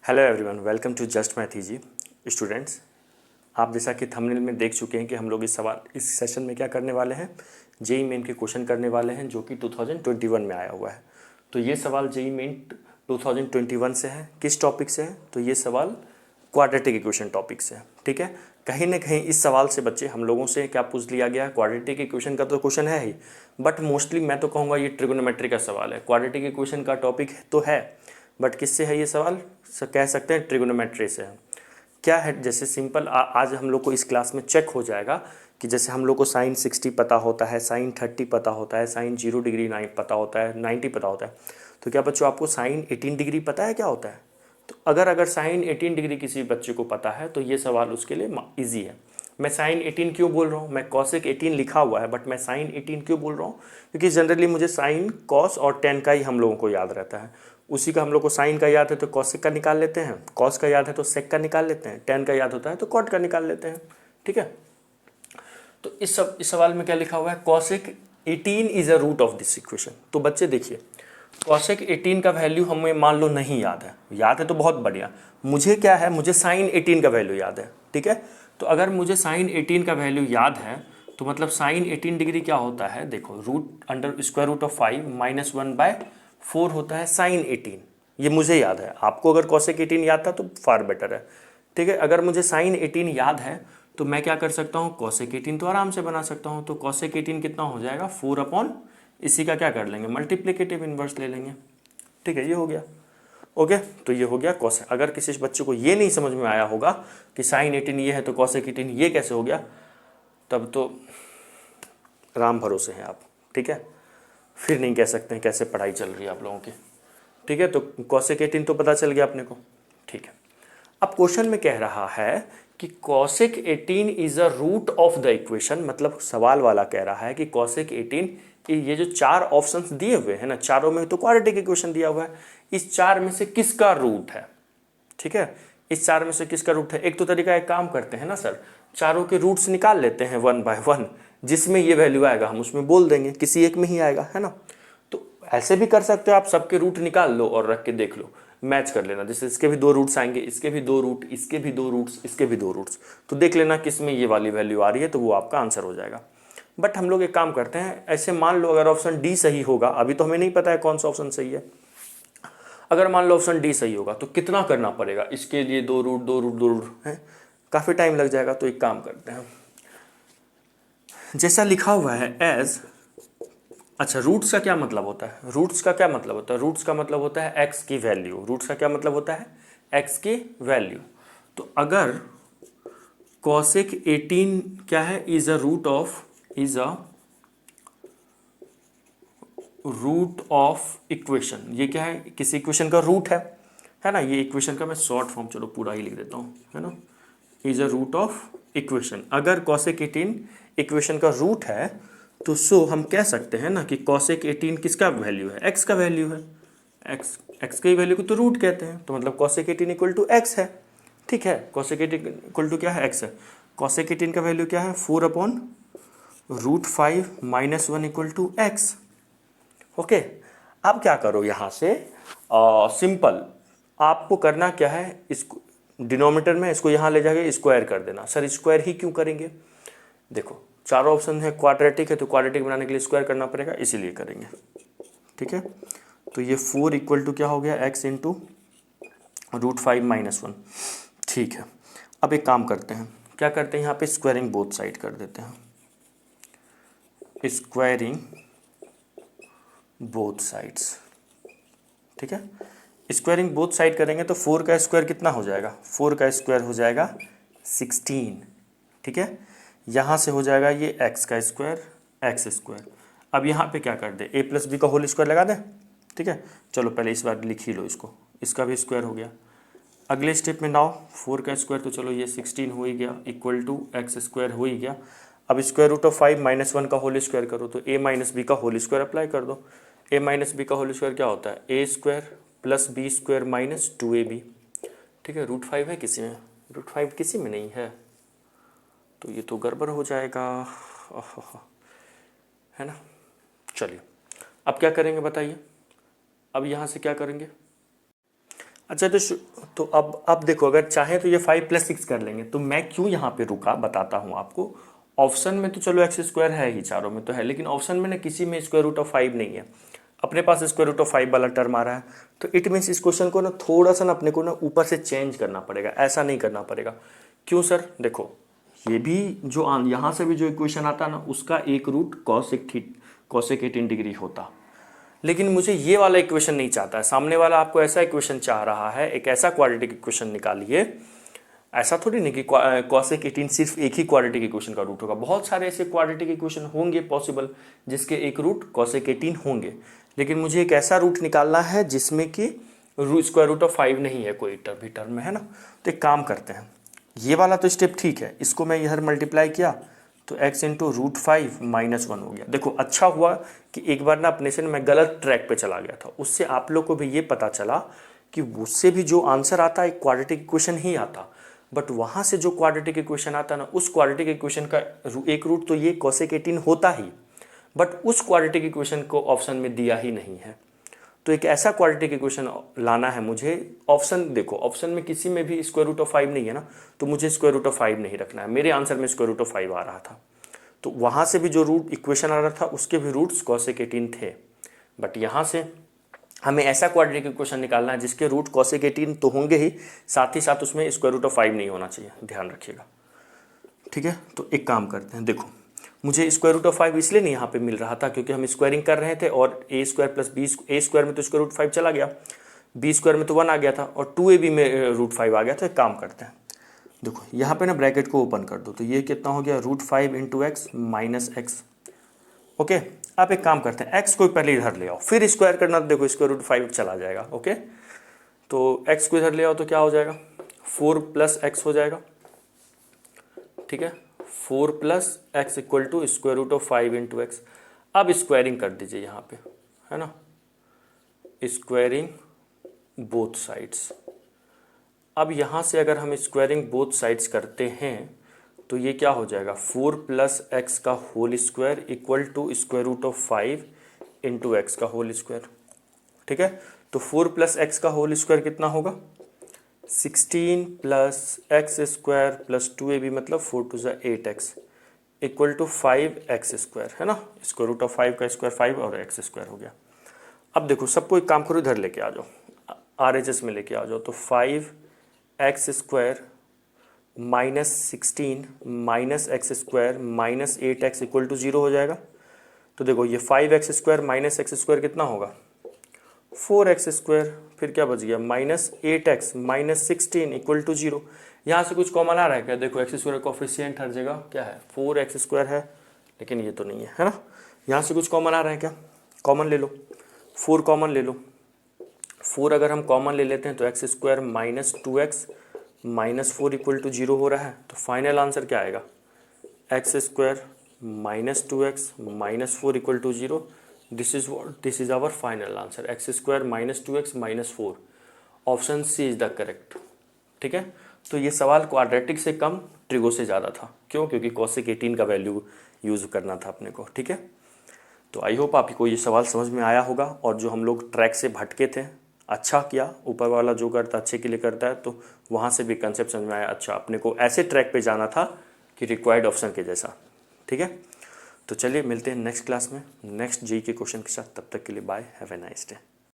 Hello everyone, welcome to just math easy. Students, आप जैसा कि थंबनेल में देख चुके हैं कि हम लोग इस सेशन में क्या करने वाले हैं, जेई मेन के क्वेश्चन करने वाले हैं जो कि 2021 में आया हुआ है। तो ये सवाल जेई मेन 2021 से है। किस टॉपिक से है? तो ये सवाल क्वाड्रेटिक इक्वेशन टॉपिक से है। ठीक है, कहीं ना कहीं इस सवाल से बच्चे हम लोगों से क्या पूछ लिया गया है, क्वाड्रेटिक इक्वेशन का तो क्वेश्चन है ही, बट मोस्टली मैं तो कहूँगा ये ट्रिगोनोमेट्री का सवाल है। क्वाड्रेटिक इक्वेशन का टॉपिक तो है, बट किससे है ये सवाल? कह सकते हैं ट्रिगोनोमेट्री से है। क्या है, जैसे सिंपल आज हम लोग को इस क्लास में चेक हो जाएगा कि जैसे हम लोग को साइन 60 पता होता है, साइन 30 पता होता है, साइन 0 डिग्री 9 पता होता है, 90 पता होता है। तो क्या बच्चों आपको साइन 18 डिग्री पता है क्या होता है? तो अगर साइन 18 डिग्री किसी बच्चे को पता है तो ये सवाल उसके लिए ईजी है। मैं साइन 18 क्यों बोल रहा हूँ? मैं कॉसेक 18 लिखा हुआ है, बट मैं साइन 18 क्यों बोल रहा हूँ? क्योंकि जनरली मुझे साइन, कॉस और टेन का ही हम लोगों को याद रहता है। उसी का हम लोग को साइन का याद है तो कॉसेक का निकाल लेते हैं, कॉस का याद है तो सेक का निकाल लेते हैं, टेन का याद होता है तो कॉट का निकाल लेते हैं। ठीक है, तो इस सवाल में क्या लिखा हुआ है? Cosec 18 is a root of this equation. तो बच्चे देखिए, कॉसेक 18 का वैल्यू हमें मान लो नहीं याद है तो बहुत बढ़िया। मुझे क्या है, मुझे साइन 18 का वैल्यू याद है। ठीक है, तो अगर मुझे साइन 18 का वैल्यू याद है तो मतलब साइन 18 डिग्री क्या होता है? देखो, root under square root of 5 -1/4 होता है साइन 18। ये मुझे याद है, आपको अगर कॉसेक 18 याद था तो फार बेटर है। ठीक है, अगर मुझे साइन 18 याद है तो मैं क्या कर सकता हूँ, कॉसेक 18 तो आराम से बना सकता हूँ। तो कॉसेक 18 कितना हो जाएगा? 4 अपॉन इसी का क्या कर लेंगे, मल्टीप्लिकेटिव इन्वर्स ले लेंगे। ठीक है, ये हो गया। ओके, तो ये हो गया कॉसेक। अगर किसी बच्चे को ये नहीं समझ में आया होगा कि साइन 18 ये है तो कॉसेक 18 ये कैसे हो गया, तब तो राम भरोसे हैं आप। ठीक है, फिर नहीं कह सकते हैं कैसे पढ़ाई चल रही है आप लोगों की। ठीक है, तो कॉसेक 18 तो पता चल गया अपने को। ठीक है, अब क्वेश्चन में कह रहा है कि cosec 18 is a root of the equation. मतलब सवाल वाला कह रहा है कि कॉसेक 18, ये जो चार ऑप्शंस दिए हुए हैं ना, चारों में तो क्वाड्रेटिक इक्वेशन दिया हुआ है, इस चार में से किसका रूट है? ठीक है, इस चार में से किसका रूट है? एक तो तरीका, एक काम करते हैं ना सर, चारों के रूट्स निकाल लेते हैं 1 बाय 1, जिसमें ये वैल्यू आएगा हम उसमें बोल देंगे, किसी एक में ही आएगा, है ना। तो ऐसे भी कर सकते हो आप, सबके रूट निकाल लो और रख के देख लो, मैच कर लेना। जैसे इसके भी दो रूट्स आएंगे, इसके भी दो रूट, इसके भी दो रूट्स, इसके भी दो रूट्स, तो देख लेना किस में ये वाली वैल्यू आ रही है, तो वो आपका आंसर हो जाएगा। बट हम लोग एक काम करते हैं, ऐसे मान लो अगर ऑप्शन डी सही होगा, अभी तो हमें नहीं पता है कौन सा ऑप्शन सही है, अगर मान लो ऑप्शन डी सही होगा तो कितना करना पड़ेगा इसके लिए? दो रूट दो रूट दो रूट है, काफ़ी टाइम लग जाएगा। तो एक काम करते हैं, जैसा लिखा हुआ है एज, अच्छा रूट्स का क्या मतलब होता है? रूट्स का क्या मतलब होता है? रूट्स का मतलब होता है एक्स की वैल्यू। रूट्स का क्या मतलब होता है? एक्स की वैल्यू। तो अगर कॉसेक 18 क्या है? Is a root of equation. ये क्या है? किसी इक्वेशन का रूट है ना। ये इक्वेशन का मैं शॉर्ट फॉर्म चलो पूरा ही लिख देता हूँ, है ना। Is a root of equation. अगर कॉसेक 18 इक्वेशन का रूट है तो सो हम कह सकते हैं ना कि कॉसेक 18 किसका वैल्यू है? एक्स का वैल्यू है। एक्स की वैल्यू को तो रूट कहते हैं, तो मतलब कॉसेक 18 इक्वल टू एक्स है। ठीक है, कॉसेक 18 इक्वल टू क्या है? एक्स है। कॉसेक 18 का वैल्यू क्या है? 4 upon root 5 -1 equal to x. Okay, अब क्या करो यहाँ से, सिंपल आपको करना क्या है, इसको डिनोमिनेटर में इसको यहाँ ले जाके स्क्वायर कर देना। सर स्क्वायर ही क्यों करेंगे? देखो चारों ऑप्शन है, क्वाड्रेटिक है, तो क्वाड्रेटिक बनाने के लिए स्क्वायर करना पड़ेगा, इसीलिए करेंगे। ठीक है, तो ये 4 इक्वल टू क्या हो गया? X into root 5 -1। ठीक है, अब एक काम करते हैं, क्या करते हैं यहाँ पे स्क्वायरिंग बोथ साइड कर देते हैं, स्क्वायरिंग बोथ साइड्स। ठीक है, स्क्वायरिंग बोथ साइड करेंगे तो 4 का स्क्वायर कितना हो जाएगा? 4 का स्क्वायर हो जाएगा 16। ठीक है, यहाँ से हो जाएगा ये एक्स का स्क्वायर, एक्स स्क्वायर। अब यहाँ पे क्या कर दे, ए प्लस बी का होल स्क्वायर लगा दें। ठीक है, चलो पहले इस बार लिख ही लो इसको, इसका भी स्क्वायर हो गया। अगले स्टेप में नाउ 4 का स्क्वायर, तो चलो ये 16 हो ही गया, इक्वल टू एक्स स्क्वायर हो ही गया। अब स्क्वायर रूट ऑफ 5 -1 का होल स्क्वायर करो, तो ए माइनस बी का होल स्क्वायर अप्लाई कर दो। ए माइनस बी का होल स्क्वायर क्या होता है? A square plus b square minus 2ab। ठीक है, रूट 5 है किसी में? रूट 5 किसी में नहीं है, तो ये तो गड़बड़ हो जाएगा, है ना। चलिए अब क्या करेंगे बताइए, अब यहाँ से क्या करेंगे? अच्छा तो अब देखो, अगर चाहे तो ये 5 + 6 कर लेंगे, तो मैं क्यों यहाँ पे रुका बताता हूँ आपको। ऑप्शन में तो चलो x² है ही, चारों में तो है, लेकिन ऑप्शन में ना किसी में √5 नहीं है, अपने पास √5 वाला टर्म आ रहा है। तो इट मीन्स इस क्वेश्चन को ना थोड़ा सा ना अपने को ना ऊपर से चेंज करना पड़ेगा, ऐसा नहीं करना पड़ेगा। क्यों सर? देखो ये भी जो यहाँ से भी जो इक्वेशन आता ना, उसका एक रूट cosec 18 डिग्री होता, लेकिन मुझे ये वाला इक्वेशन नहीं चाहता है। सामने वाला आपको ऐसा इक्वेशन चाह रहा है, एक ऐसा क्वाड्रेटिक इक्वेशन निकालिए। ऐसा थोड़ी नहीं कि cosec 18 सिर्फ एक ही क्वाड्रेटिक इक्वेशन का रूट होगा, बहुत सारे ऐसे क्वाड्रेटिक इक्वेशन होंगे पॉसिबल जिसके एक रूट cosec 18 होंगे, लेकिन मुझे एक ऐसा रूट निकालना है जिसमें कि √5 नहीं है कोई टर्म में, है ना। तो एक काम करते हैं, ये वाला तो स्टेप ठीक है, इसको मैं इधर मल्टीप्लाई किया तो x × √5 -1 हो गया। देखो अच्छा हुआ कि एक बार ना अपने से मैं गलत ट्रैक पे चला गया था, उससे आप लोग को भी ये पता चला कि उससे भी जो आंसर आता है एक क्वाड्रेटिक इक्वेशन ही आता, बट वहाँ से जो क्वाड्रेटिक इक्वेशन आता ना, उस क्वाड्रेटिक इक्वेशन का एक रूट तो ये cosec 18 होता ही, बट उस क्वाड्रेटिक इक्वेशन को ऑप्शन में दिया ही नहीं है। तो एक ऐसा क्वाड्रेटिक इक्वेशन लाना है मुझे। ऑप्शन देखो, ऑप्शन में किसी में भी √5 नहीं है ना, तो मुझे √5 नहीं रखना है, मेरे आंसर में √5 आ रहा था, तो वहाँ से भी जो रूट इक्वेशन आ रहा था उसके भी रूट्स cosec 18 थे। बट यहाँ से हमें ऐसा क्वाड्रेटिक इक्वेशन निकालना है जिसके रूट cosec 18 तो होंगे ही, साथ ही साथ उसमें √5 नहीं होना चाहिए, ध्यान रखिएगा, ठीक है। तो एक काम करते हैं, देखो मुझे √5 इसलिए नहीं यहाँ पे मिल रहा था क्योंकि हम स्क्वायरिंग कर रहे थे, और a² + b, a² में तो √5 चला गया, b² में तो 1 आ गया था, और 2ab में √5 आ गया। तो एक काम करते हैं, देखो यहाँ पे ना ब्रैकेट को ओपन कर दो, तो ये कितना हो गया √5 × x - x। ओके, आप एक काम करते हैं, x को पहले इधर ले आओ, फिर स्क्वायर करना, तो देखो √5 चला जाएगा। ओके, तो x को इधर ले आओ तो क्या हो जाएगा, 4 + x हो जाएगा, ठीक है। 4 + x = √5 × x। अब स्क्वायरिंग कर दीजिए यहाँ पे, है ना, स्क्वायरिंग बोथ साइड्स। अब यहाँ से अगर हम स्क्वायरिंग बोथ साइड्स करते हैं तो ये क्या हो जाएगा, 4 + x का होल स्क्वायर = √5 × x का होल स्क्वायर, ठीक है। तो 4 + x का होल स्क्वायर कितना होगा, 16 + x² + 2ab, मतलब 4 × 2 = 8x = 5x², है ना। √5 का स्क्वायर 5 और x² हो गया। अब देखो सबको एक काम करो, इधर लेके आ जाओ, RHS में लेके आ जाओ, तो 5x² - 16 - x² - 8x = 0 हो जाएगा। तो देखो ये 5x² - x² कितना होगा, 4x², फिर क्या बच गया, -8x - 16 = 0। यहाँ से कुछ कॉमन आ रहा है क्या, देखो x² कोफिशिएंट हर जगह क्या है, 4x² है, लेकिन ये तो नहीं है, है ना। यहाँ से कुछ कॉमन आ रहा है क्या, कॉमन ले लो, 4 कॉमन ले लो। 4 अगर हम कॉमन ले लेते हैं तो x² - 2x - 4 = 0 हो रहा है। तो फाइनल आंसर क्या आएगा, x² - 2x - 4 = 0। This is our final answer, x² - 2x - 4। Option C is the correct, ठीक है। तो ये सवाल क्वाड्रेटिक से कम, ट्रिगो से ज़्यादा था, क्यों, क्योंकि cosec 18 का वैल्यू यूज़ करना था अपने को, ठीक है। तो आई होप आपको ये सवाल समझ में आया होगा, और जो हम लोग ट्रैक से भटके थे, अच्छा किया, ऊपर वाला जो करता अच्छे के लिए करता है, तो वहाँ से भी कंसेप्ट समझ में आया, अच्छा अपने को ऐसे ट्रैक पे जाना था कि रिक्वायर्ड ऑप्शन के जैसा, ठीक है। तो चलिए मिलते हैं नेक्स्ट क्लास में नेक्स्ट जी के क्वेश्चन के साथ, तब तक के लिए bye, have a nice day.